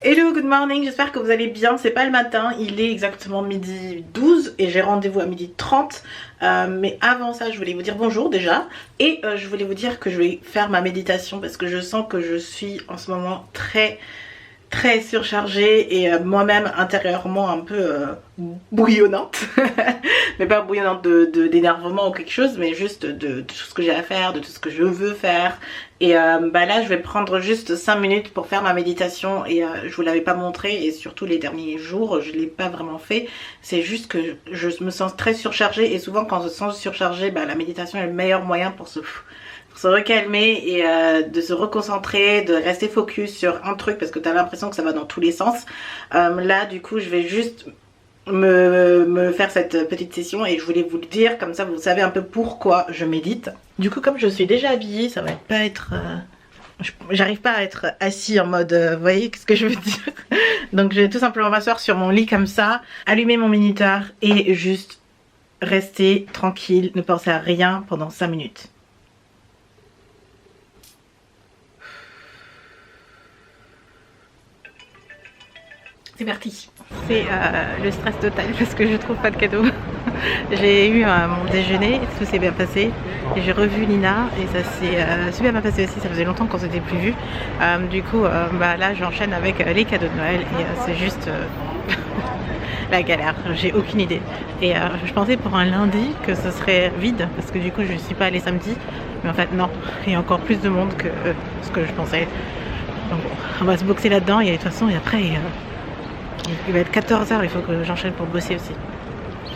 Hello, good morning, j'espère que vous allez bien. C'est pas le matin, il est exactement midi 12 et j'ai rendez-vous à midi 30. Mais avant ça, je voulais vous dire bonjour déjà. Et je voulais vous dire que je vais faire ma méditation parce que je sens que je suis en ce moment très surchargée et moi-même intérieurement un peu bouillonnante. Mais pas bouillonnante d'énervement ou quelque chose, mais juste de tout ce que j'ai à faire, de tout ce que je veux faire. Et là je vais prendre juste 5 minutes pour faire ma méditation et je vous l'avais pas montré et surtout les derniers jours je l'ai pas vraiment fait. C'est juste que je me sens très surchargée et souvent quand je me sens surchargée, la méditation est le meilleur moyen pour se recalmer et de se reconcentrer, de rester focus sur un truc parce que tu as l'impression que ça va dans tous les sens. Là du coup je vais juste me faire cette petite session et je voulais vous le dire, comme ça vous savez un peu pourquoi je médite. Du coup comme je suis déjà habillée, ça va pas être... j'arrive pas à être assis en mode... vous voyez ce que je veux dire. Donc je vais tout simplement m'asseoir sur mon lit comme ça, allumer mon minuteur et juste rester tranquille, ne penser à rien pendant 5 minutes. C'est parti. C'est le stress total parce que je trouve pas de cadeau. J'ai eu mon déjeuner, tout s'est bien passé. Et j'ai revu Nina et ça s'est super bien passé aussi, ça faisait longtemps qu'on s'était plus vu. Du coup là j'enchaîne avec les cadeaux de Noël et c'est juste la galère, j'ai aucune idée. Et je pensais pour un lundi que ce serait vide parce que du coup je suis pas allée samedi. Mais en fait non, il y a encore plus de monde que ce que je pensais. Donc bon, on va se boxer là-dedans et de toute façon et après... il va être 14 h, il faut que j'enchaîne pour bosser aussi.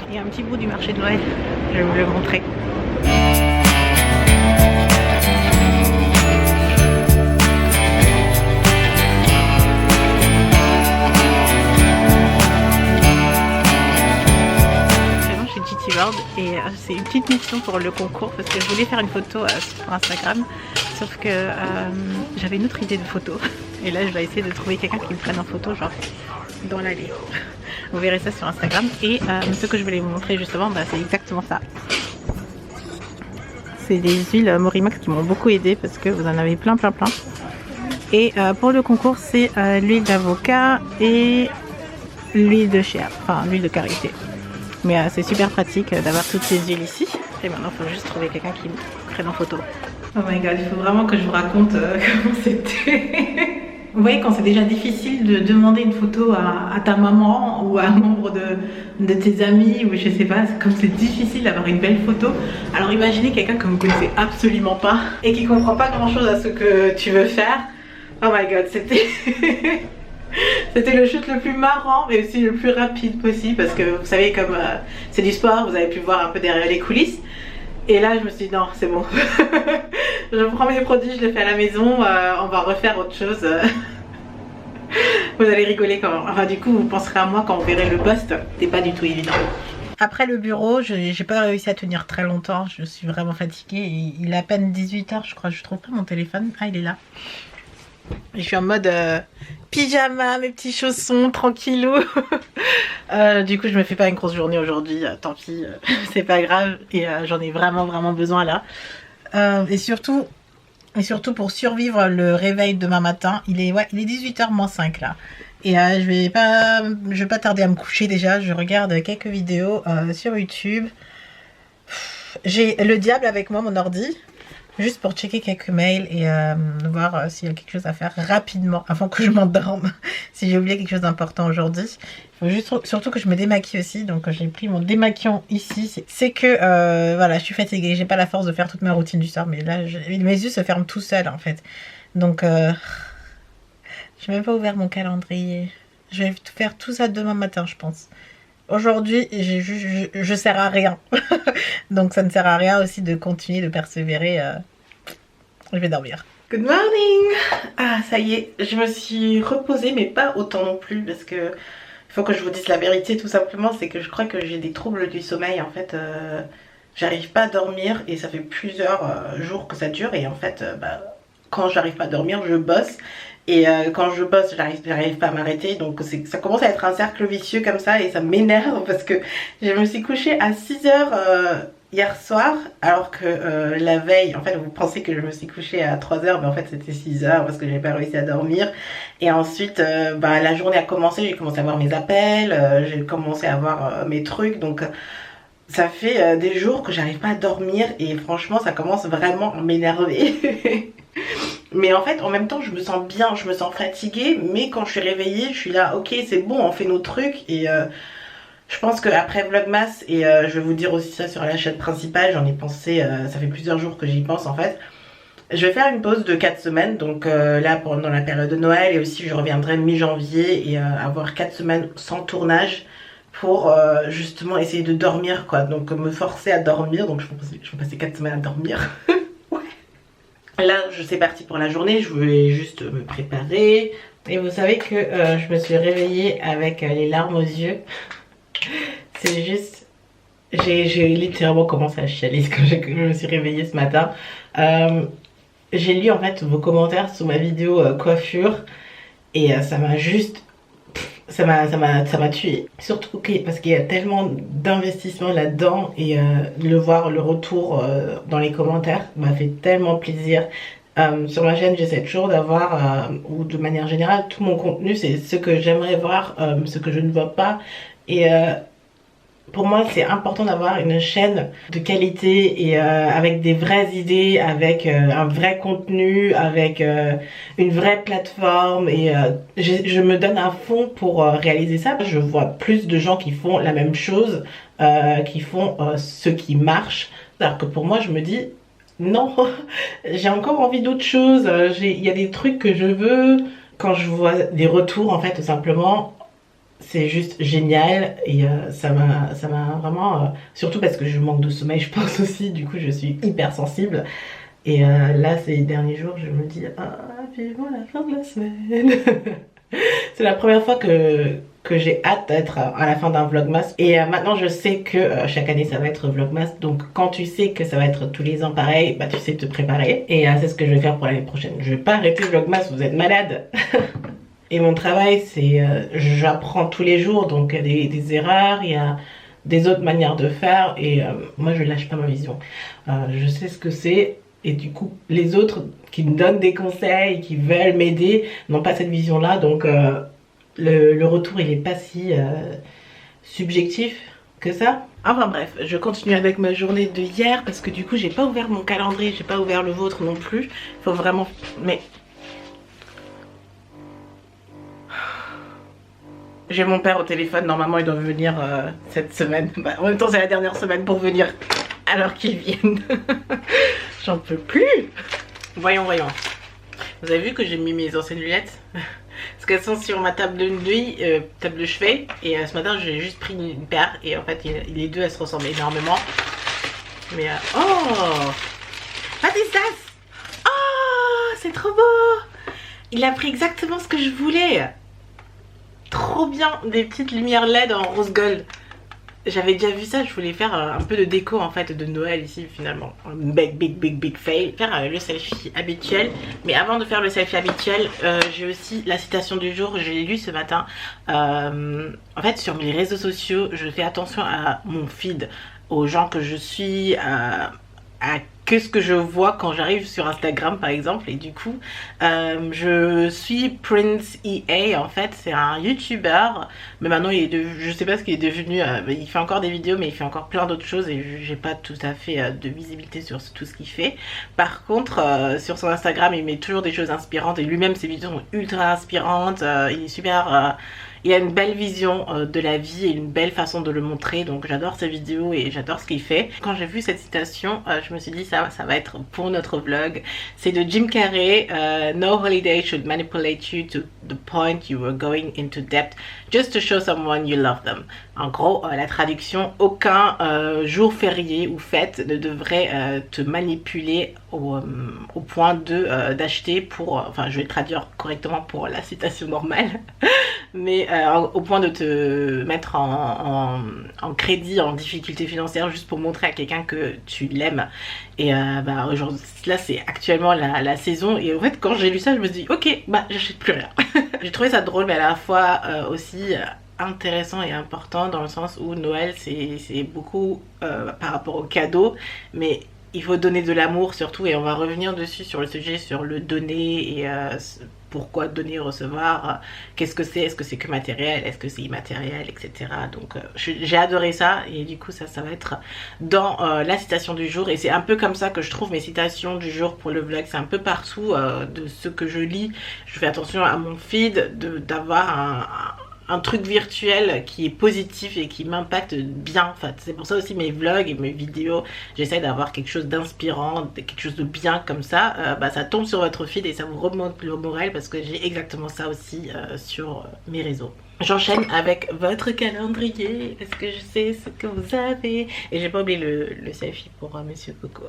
Il y a un petit bout du marché de Noël, je vais vous le montrer. Vraiment, je suis GT World et c'est une petite mission pour le concours parce que je voulais faire une photo sur Instagram. Sauf que j'avais une autre idée de photo. Et là, je vais essayer de trouver quelqu'un qui me prenne en photo, genre dans l'allée. Vous verrez ça sur Instagram. Et ce que je voulais vous montrer justement, c'est exactement ça. C'est des huiles Morimax qui m'ont beaucoup aidé parce que vous en avez plein. Et pour le concours, c'est l'huile d'avocat et l'huile de shea, enfin l'huile de karité. Mais c'est super pratique d'avoir toutes ces huiles ici. Et maintenant, il faut juste trouver quelqu'un qui me prenne en photo. Oh my god, il faut vraiment que je vous raconte comment c'était. Vous voyez, quand c'est déjà difficile de demander une photo à ta maman ou à un membre de tes amis, ou je sais pas, comme c'est difficile d'avoir une belle photo. Alors imaginez quelqu'un que vous connaissez absolument pas et qui comprend pas grand chose à ce que tu veux faire. Oh my god, c'était... C'était le shoot le plus marrant mais aussi le plus rapide possible parce que vous savez comme c'est du sport, vous avez pu voir un peu derrière les coulisses. Et là je me suis dit non c'est bon, je prends mes produits, je les fais à la maison, on va refaire autre chose. Vous allez rigoler quand même, enfin du coup vous penserez à moi quand vous verrez le post, c'est pas du tout évident. Après le bureau, j'ai pas réussi à tenir très longtemps, je suis vraiment fatiguée et il est à peine 18 h je crois, je trouve pas mon téléphone, ah il est là. Je suis en mode pyjama, mes petits chaussons, tranquillou. Du coup je me fais pas une grosse journée aujourd'hui, tant pis, c'est pas grave. Et j'en ai vraiment besoin là. Et surtout pour survivre le réveil demain matin, il est 18 h moins 5 là. Et je vais pas tarder à me coucher déjà, je regarde quelques vidéos sur YouTube. J'ai le diable avec moi, mon ordi. Juste pour checker quelques mails et voir s'il y a quelque chose à faire rapidement avant que je m'endorme. Si j'ai oublié quelque chose d'important aujourd'hui. Il faut juste, surtout que je me démaquille aussi. Donc j'ai pris mon démaquillant ici. C'est que voilà, je suis fatiguée. J'ai pas la force de faire toute ma routine du soir. Mais là, mes yeux se ferment tout seuls en fait. Donc j'ai même pas ouvert mon calendrier. Je vais faire tout ça demain matin je pense. Aujourd'hui, je sers à rien. Donc ça ne sert à rien aussi de continuer de persévérer. Je vais dormir. Good morning. Ah ça y est, je me suis reposée mais pas autant non plus parce que il faut que je vous dise la vérité tout simplement, c'est que je crois que j'ai des troubles du sommeil en fait. J'arrive pas à dormir et ça fait plusieurs jours que ça dure et en fait quand j'arrive pas à dormir je bosse. Et quand je bosse, j'arrive pas à m'arrêter. Donc ça commence à être un cercle vicieux comme ça et ça m'énerve parce que je me suis couchée à 6 h hier soir, alors que la veille, en fait vous pensez que je me suis couchée à 3h, mais en fait c'était 6h parce que j'ai pas réussi à dormir. Et ensuite la journée a commencé, j'ai commencé à avoir mes appels, j'ai commencé à avoir mes trucs, donc ça fait des jours que j'arrive pas à dormir et franchement ça commence vraiment à m'énerver. Mais en fait en même temps je me sens bien, je me sens fatiguée, mais quand je suis réveillée je suis là ok c'est bon, on fait nos trucs. Et je pense qu'après Vlogmas, et je vais vous dire aussi ça sur la chaîne principale, j'en ai pensé, ça fait plusieurs jours que j'y pense en fait. Je vais faire une pause de 4 semaines, donc là pendant la période de Noël, et aussi je reviendrai mi-janvier et avoir 4 semaines sans tournage pour justement essayer de dormir quoi, donc me forcer à dormir. Donc je vais passer 4 semaines à dormir. Ouais. Là je suis partie pour la journée, je voulais juste me préparer. Et vous savez que je me suis réveillée avec les larmes aux yeux. C'est juste... J'ai littéralement commencé à chialer quand je me suis réveillée ce matin. J'ai lu en fait vos commentaires sous ma vidéo coiffure. Et ça m'a juste... Ça m'a tué. Surtout parce qu'il y a tellement d'investissement là-dedans. Et le voir, le retour dans les commentaires m'a fait tellement plaisir. Sur ma chaîne j'essaie toujours d'avoir, ou de manière générale, tout mon contenu c'est ce que j'aimerais voir, ce que je ne vois pas. Et pour moi c'est important d'avoir une chaîne de qualité et avec des vraies idées, avec un vrai contenu, avec une vraie plateforme. Et je me donne à fond pour réaliser ça. Je vois plus de gens qui font la même chose, qui font ce qui marche. Alors que pour moi je me dis non, j'ai encore envie d'autre chose. Il y a des trucs que je veux. Quand je vois des retours en fait tout simplement, c'est juste génial. Et ça m'a vraiment surtout parce que je manque de sommeil je pense aussi, du coup je suis hyper sensible. Et là ces derniers jours je me dis ah vivement la fin de la semaine. C'est la première fois que j'ai hâte d'être à la fin d'un vlogmas. Et maintenant je sais que chaque année ça va être vlogmas. Donc quand tu sais que ça va être tous les ans pareil, bah tu sais te préparer. Et c'est ce que je vais faire pour l'année prochaine. Je vais pas arrêter vlogmas, vous êtes malade. Et mon travail c'est j'apprends tous les jours, donc il y a des erreurs, il y a des autres manières de faire. Et moi je lâche pas ma vision. Je sais ce que c'est. Et du coup les autres qui me donnent des conseils, qui veulent m'aider, n'ont pas cette vision là. Donc le retour il est pas si subjectif que ça. Enfin bref, je continue avec ma journée de hier parce que du coup j'ai pas ouvert mon calendrier, j'ai pas ouvert le vôtre non plus. Il faut vraiment... Mais... J'ai mon père au téléphone, normalement il doit venir cette semaine. Bah, en même temps c'est la dernière semaine pour venir alors qu'il vienne. J'en peux plus. Voyons. Vous avez vu que j'ai mis mes anciennes lunettes? Parce qu'elles sont sur ma table de nuit, table de chevet. Et ce matin j'ai juste pris une paire. Et en fait les deux elles se ressemblent énormément. Mais oh, what is that? Oh, c'est trop beau. Il a pris exactement ce que je voulais. Trop bien, des petites lumières LED en rose gold. J'avais déjà vu ça, je voulais faire un peu de déco en fait de Noël ici finalement. Big fail. Faire le selfie habituel. Mais avant de faire le selfie habituel, j'ai aussi la citation du jour, je l'ai lu ce matin. En fait sur mes réseaux sociaux, je fais attention à mon feed, aux gens que je suis, à que ce que je vois quand j'arrive sur Instagram par exemple. Et du coup je suis Prince EA en fait, c'est un youtubeur, mais maintenant il est je sais pas ce qu'il est devenu. Il fait encore des vidéos mais il fait encore plein d'autres choses et j'ai pas tout à fait de visibilité sur tout ce qu'il fait. Par contre sur son Instagram il met toujours des choses inspirantes et lui-même ses vidéos sont ultra inspirantes. Il est super... il a une belle vision de la vie et une belle façon de le montrer, donc j'adore ses vidéos et j'adore ce qu'il fait. Quand j'ai vu cette citation, je me suis dit ça va être pour notre vlog. C'est de Jim Carrey, No holiday should manipulate you to the point you were going into debt just to show someone you love them. En gros, la traduction, aucun jour férié ou fête ne devrait te manipuler au point d'acheter pour... Enfin, je vais traduire correctement pour la citation normale. Mais au point de te mettre en crédit, en difficulté financière, juste pour montrer à quelqu'un que tu l'aimes. Et aujourd'hui, là c'est actuellement la saison. Et en fait quand j'ai lu ça je me suis dit ok, bah j'achète plus rien. J'ai trouvé ça drôle mais à la fois aussi intéressant et important dans le sens où Noël c'est beaucoup par rapport aux cadeaux, mais il faut donner de l'amour surtout, et on va revenir dessus sur le sujet, sur le donner et pourquoi donner et recevoir, qu'est-ce que c'est, est-ce que c'est que matériel, est-ce que c'est immatériel, etc. Donc j'ai adoré ça, et du coup ça va être dans la citation du jour, et c'est un peu comme ça que je trouve mes citations du jour pour le vlog. C'est un peu partout de ce que je lis. Je fais attention à mon feed d'avoir un truc virtuel qui est positif et qui m'impacte bien. Enfin, c'est pour ça aussi mes vlogs et mes vidéos, j'essaie d'avoir quelque chose d'inspirant, quelque chose de bien comme ça. Ça tombe sur votre feed et ça vous remonte le moral, parce que j'ai exactement ça aussi sur mes réseaux. J'enchaîne avec votre calendrier parce que je sais ce que vous avez, et j'ai pas oublié le selfie pour Monsieur Coco.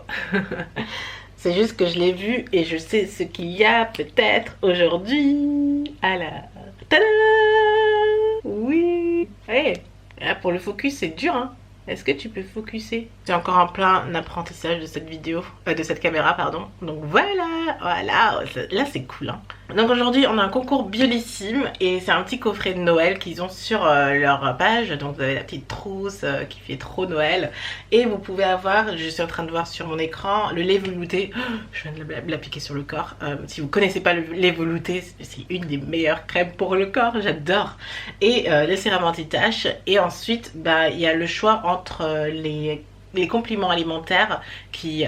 C'est juste que je l'ai vu et je sais ce qu'il y a peut-être aujourd'hui. Alors, tada! Oui. Hey, là pour le focus c'est dur, hein. Est-ce que tu peux focuser? C'est encore en plein apprentissage de cette vidéo, de cette caméra, pardon. Donc voilà, là c'est cool, hein. Donc aujourd'hui on a un concours Biolissime, et c'est un petit coffret de Noël qu'ils ont sur leur page. Donc vous avez la petite trousse qui fait trop Noël, et vous pouvez avoir, je suis en train de voir sur mon écran, le lait velouté. Je viens de l'appliquer sur le corps. Si vous connaissez pas le lait velouté, c'est une des meilleures crèmes pour le corps, j'adore. Et le sérum anti-tache, et ensuite il y a le choix entre les compléments alimentaires qui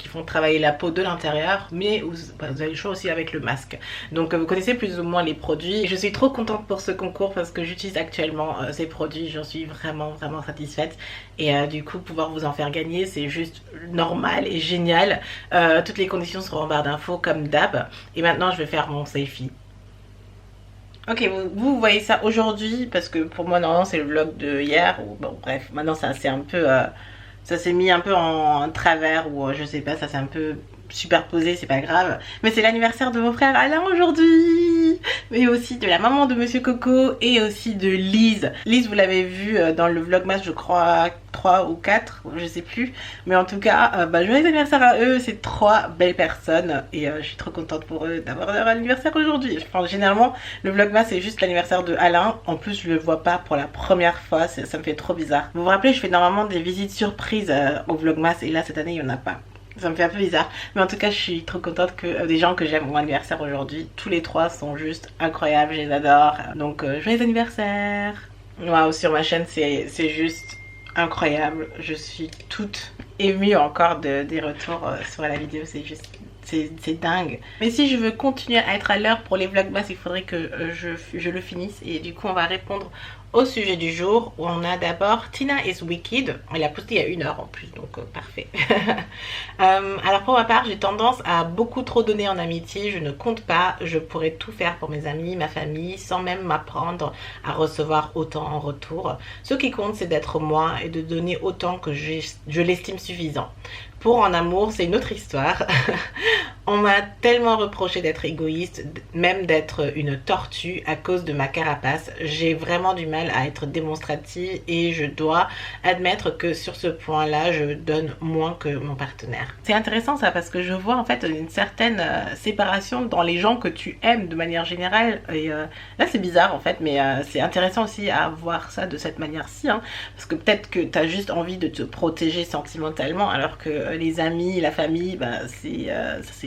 font travailler la peau de l'intérieur, mais vous avez le choix aussi avec le masque. Donc vous connaissez plus ou moins les produits. Je suis trop contente pour ce concours parce que j'utilise actuellement ces produits, j'en suis vraiment satisfaite, et du coup pouvoir vous en faire gagner c'est juste normal et génial. Toutes les conditions seront en barre d'infos comme d'hab, et maintenant je vais faire mon selfie. Ok, vous voyez ça aujourd'hui, parce que pour moi normalement c'est le vlog de hier, ou bon bref, maintenant ça c'est un peu ça s'est mis un peu en travers, ou je sais pas, ça s'est un peu superposé, c'est pas grave. Mais c'est l'anniversaire de mon frère Alain aujourd'hui, mais aussi de la maman de Monsieur Coco, et aussi de Lise. Lise, vous l'avez vu dans le vlogmas, je crois 3 ou 4, je sais plus, mais en tout cas joyeux anniversaire à eux. C'est 3 belles personnes, et je suis trop contente pour eux d'avoir leur anniversaire aujourd'hui. Enfin, généralement le vlogmas c'est juste l'anniversaire de Alain, en plus je le vois pas pour la première fois, ça me fait trop bizarre. Vous vous rappelez, je fais normalement des visites surprises au vlogmas, et là cette année il y en a pas. Ça me fait un peu bizarre, mais en tout cas je suis trop contente que des gens que j'aime ont anniversaire aujourd'hui. Tous les 3 sont juste incroyables, je les adore, donc joyeux anniversaire. Waouh, sur ma chaîne c'est juste incroyable, je suis toute émue encore des retours sur la vidéo, c'est juste c'est dingue. Mais si je veux continuer à être à l'heure pour les vlogmas, il faudrait que je le finisse, et du coup on va répondre au sujet du jour, où on a d'abord Tina is Wicked. Elle a posté il y a 1 heure en plus, donc parfait. Alors pour ma part, j'ai tendance à beaucoup trop donner en amitié, je ne compte pas, je pourrais tout faire pour mes amis, ma famille, sans même m'apprendre à recevoir autant en retour. Ce qui compte c'est d'être moi et de donner autant que je l'estime suffisant. Pour en amour, c'est une autre histoire. On m'a tellement reproché d'être égoïste, même d'être une tortue à cause de ma carapace. J'ai vraiment du mal à être démonstrative, et je dois admettre que sur ce point-là, je donne moins que mon partenaire. C'est intéressant ça, parce que je vois en fait une certaine séparation dans les gens que tu aimes de manière générale. Et là c'est bizarre en fait, mais c'est intéressant aussi à voir ça de cette manière-ci, hein, parce que peut-être que tu as juste envie de te protéger sentimentalement, alors que les amis, la famille,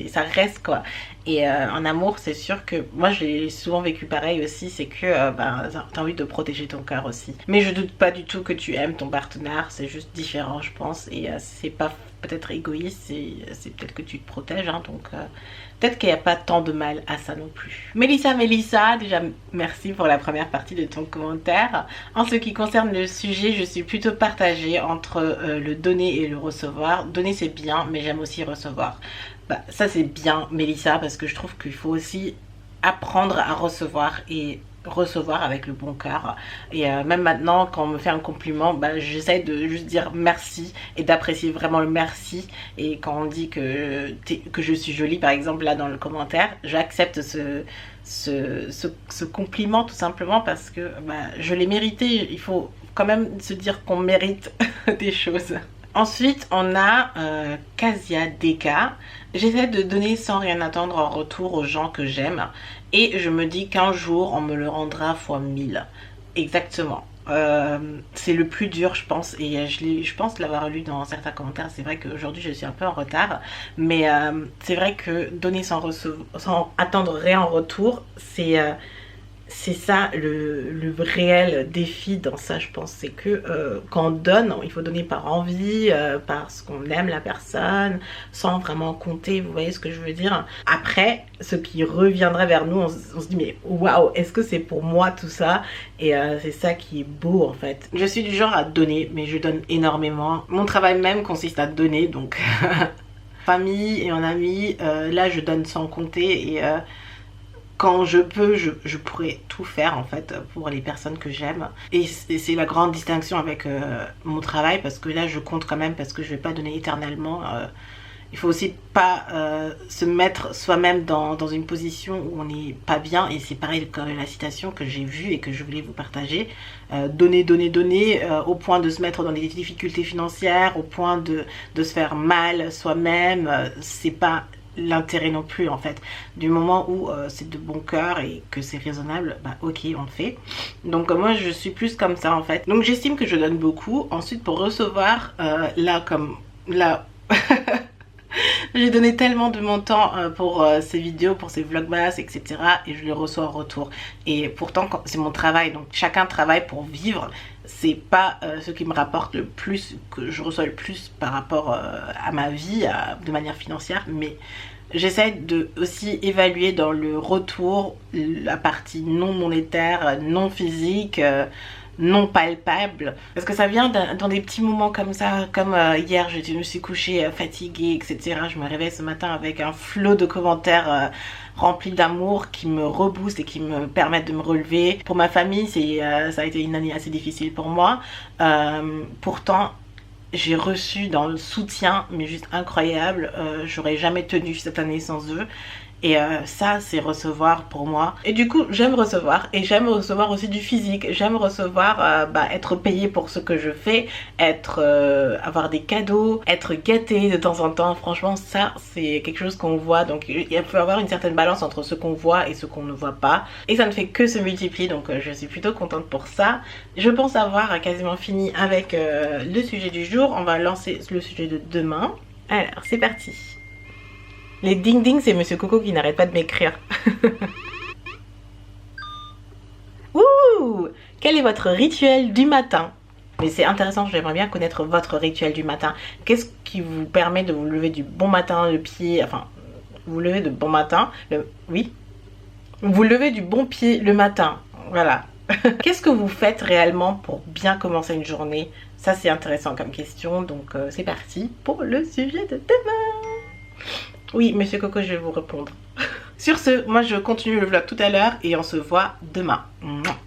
ça reste quoi. Et en amour, c'est sûr que moi j'ai souvent vécu pareil aussi, c'est que t'as envie de protéger ton cœur aussi. Mais je doute pas du tout que tu aimes ton partenaire, c'est juste différent je pense, et c'est pas peut-être égoïste, c'est peut-être que tu te protèges, hein, donc peut-être qu'il n'y a pas tant de mal à ça non plus. Mélissa, déjà merci pour la première partie de ton commentaire. En ce qui concerne le sujet, je suis plutôt partagée entre le donner et le recevoir. Donner c'est bien, mais j'aime aussi recevoir. Ça c'est bien Mélissa, parce que je trouve qu'il faut aussi apprendre à recevoir, et recevoir avec le bon cœur. Et même maintenant quand on me fait un compliment, j'essaie de juste dire merci et d'apprécier vraiment le merci. Et quand on dit que je suis jolie par exemple, là dans le commentaire, j'accepte ce compliment tout simplement, parce que je l'ai mérité. Il faut quand même se dire qu'on mérite des choses. Ensuite, on a Casia Deka. J'essaie de donner sans rien attendre en retour aux gens que j'aime. Et je me dis qu'un jour, on me le rendra fois 1000. Exactement. C'est le plus dur, je pense, et je pense l'avoir lu dans certains commentaires. C'est vrai qu'aujourd'hui je suis un peu en retard, mais c'est vrai que donner sans attendre rien en retour, c'est ça le réel défi dans ça, je pense. C'est que quand on donne, il faut donner par envie, parce qu'on aime la personne, sans vraiment compter, vous voyez ce que je veux dire. Après, ce qui reviendrait vers nous, on se dit mais waouh, est-ce que c'est pour moi tout ça? Et c'est ça qui est beau en fait. Je suis du genre à donner, mais je donne énormément. Mon travail même consiste à donner, donc famille et en amis, là je donne sans compter, et quand je peux, je pourrais tout faire en fait pour les personnes que j'aime. Et c'est la grande distinction avec mon travail, parce que là je compte quand même, parce que je vais pas donner éternellement. Il faut aussi pas se mettre soi-même dans une position où on n'est pas bien. Et c'est pareil comme la citation que j'ai vue et que je voulais vous partager. Donner, donner, donner, au point de se mettre dans des difficultés financières, au point de se faire mal soi-même. C'est pas l'intérêt non plus en fait. Du moment où c'est de bon cœur et que c'est raisonnable, bah ok, on le fait. Donc moi je suis plus comme ça en fait. Donc j'estime que je donne beaucoup. Ensuite, pour recevoir, là j'ai donné tellement de mon temps pour ces vidéos, pour ces vlogmas, etc. Et je les reçois en retour. Et pourtant, c'est mon travail, donc chacun travaille pour vivre. C'est pas ce qui me rapporte le plus, que je reçois le plus par rapport à ma vie, de manière financière. Mais j'essaie de aussi évaluer dans le retour la partie non monétaire, non physique, non palpable, parce que ça vient dans des petits moments comme ça, comme hier je me suis couchée fatiguée, etc. Je me réveille ce matin avec un flot de commentaires remplis d'amour qui me rebooste et qui me permettent de me relever. Pour ma famille, ça a été une année assez difficile pour moi, pourtant j'ai reçu dans le soutien mais juste incroyable. J'aurais jamais tenu cette année sans eux. Et ça, c'est recevoir pour moi. Et du coup, j'aime recevoir. Et j'aime recevoir aussi du physique. J'aime recevoir, être payée pour ce que je fais. Avoir des cadeaux. Être gâtée de temps en temps. Franchement, ça, c'est quelque chose qu'on voit. Donc, il peut y avoir une certaine balance entre ce qu'on voit et ce qu'on ne voit pas. Et ça ne fait que se multiplier. Donc, je suis plutôt contente pour ça. Je pense avoir quasiment fini avec le sujet du jour. On va lancer le sujet de demain. Alors, c'est parti. Les ding ding, c'est Monsieur Coco qui n'arrête pas de m'écrire. Ouh! Quel est votre rituel du matin? Mais c'est intéressant, j'aimerais bien connaître votre rituel du matin. Qu'est-ce qui vous permet de vous lever du bon matin, le pied... Enfin, vous levez de bon matin, oui. Vous levez du bon pied le matin, voilà. Qu'est-ce que vous faites réellement pour bien commencer une journée? Ça, c'est intéressant comme question, donc c'est parti pour le sujet de demain. Oui, Monsieur Coco, je vais vous répondre. Sur ce, moi je continue le vlog tout à l'heure et on se voit demain. Mouah.